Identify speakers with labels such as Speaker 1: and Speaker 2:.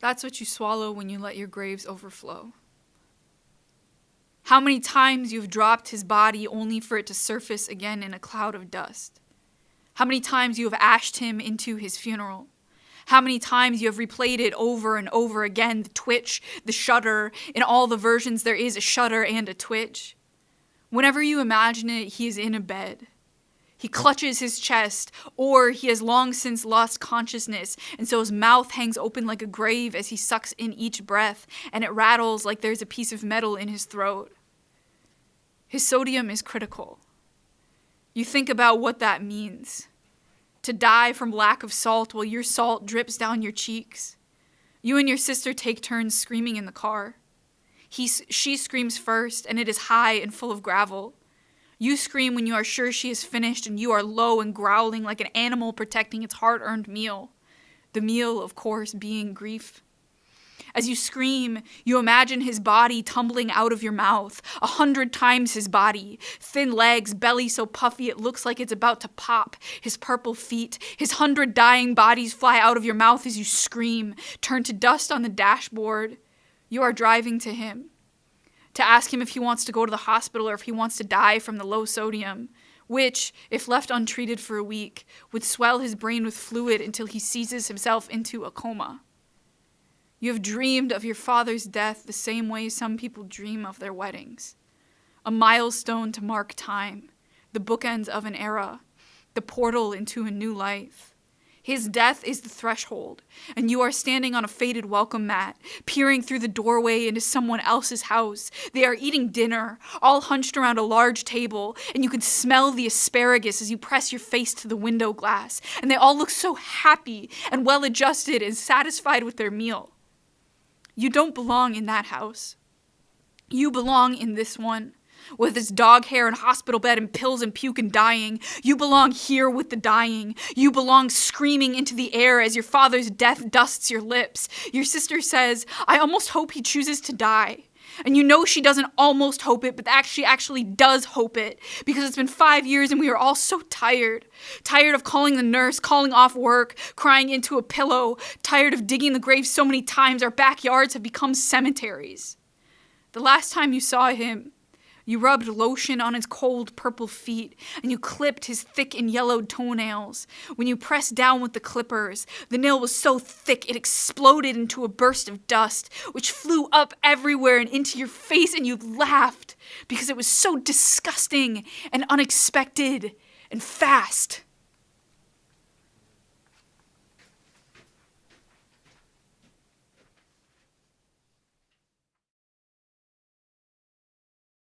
Speaker 1: That's what you swallow when you let your graves overflow. How many times you've dropped his body only for it to surface again in a cloud of dust. How many times you have ashed him into his funeral. How many times you have replayed it over and over again, the twitch, the shudder. In all the versions there is a shudder and a twitch. Whenever you imagine it, he is in a bed. He clutches his chest, or he has long since lost consciousness, and so his mouth hangs open like a grave as he sucks in each breath, and it rattles like there's a piece of metal in his throat. His sodium is critical. You think about what that means. To die from lack of salt while your salt drips down your cheeks. You and your sister take turns screaming in the car. She screams first, and it is high and full of gravel. You scream when you are sure she is finished, and you are low and growling like an animal protecting its hard-earned meal. The meal, of course, being grief. As you scream, you imagine his body tumbling out of your mouth, 100 times his body. Thin legs, belly so puffy it looks like it's about to pop. His purple feet, his 100 dying bodies fly out of your mouth as you scream, turn to dust on the dashboard. You are driving to him. To ask him if he wants to go to the hospital or if he wants to die from the low sodium, which, if left untreated for a week, would swell his brain with fluid until he seizes himself into a coma. You have dreamed of your father's death the same way some people dream of their weddings. A milestone to mark time, the bookends of an era, the portal into a new life. His death is the threshold, and you are standing on a faded welcome mat, peering through the doorway into someone else's house. They are eating dinner, all hunched around a large table, and you can smell the asparagus as you press your face to the window glass, and they all look so happy and well-adjusted and satisfied with their meal. You don't belong in that house. You belong in this one. With its dog hair and hospital bed and pills and puke and dying. You belong here with the dying. You belong screaming into the air as your father's death dusts your lips. Your sister says, I almost hope he chooses to die. And you know she doesn't almost hope it, but she actually does hope it. Because it's been 5 years and we are all so tired. Tired of calling the nurse, calling off work, crying into a pillow. Tired of digging the grave so many times our backyards have become cemeteries. The last time you saw him, you rubbed lotion on his cold purple feet, and you clipped his thick and yellowed toenails. When you pressed down with the clippers, the nail was so thick it exploded into a burst of dust, which flew up everywhere and into your face, and you laughed because it was so disgusting and unexpected and fast.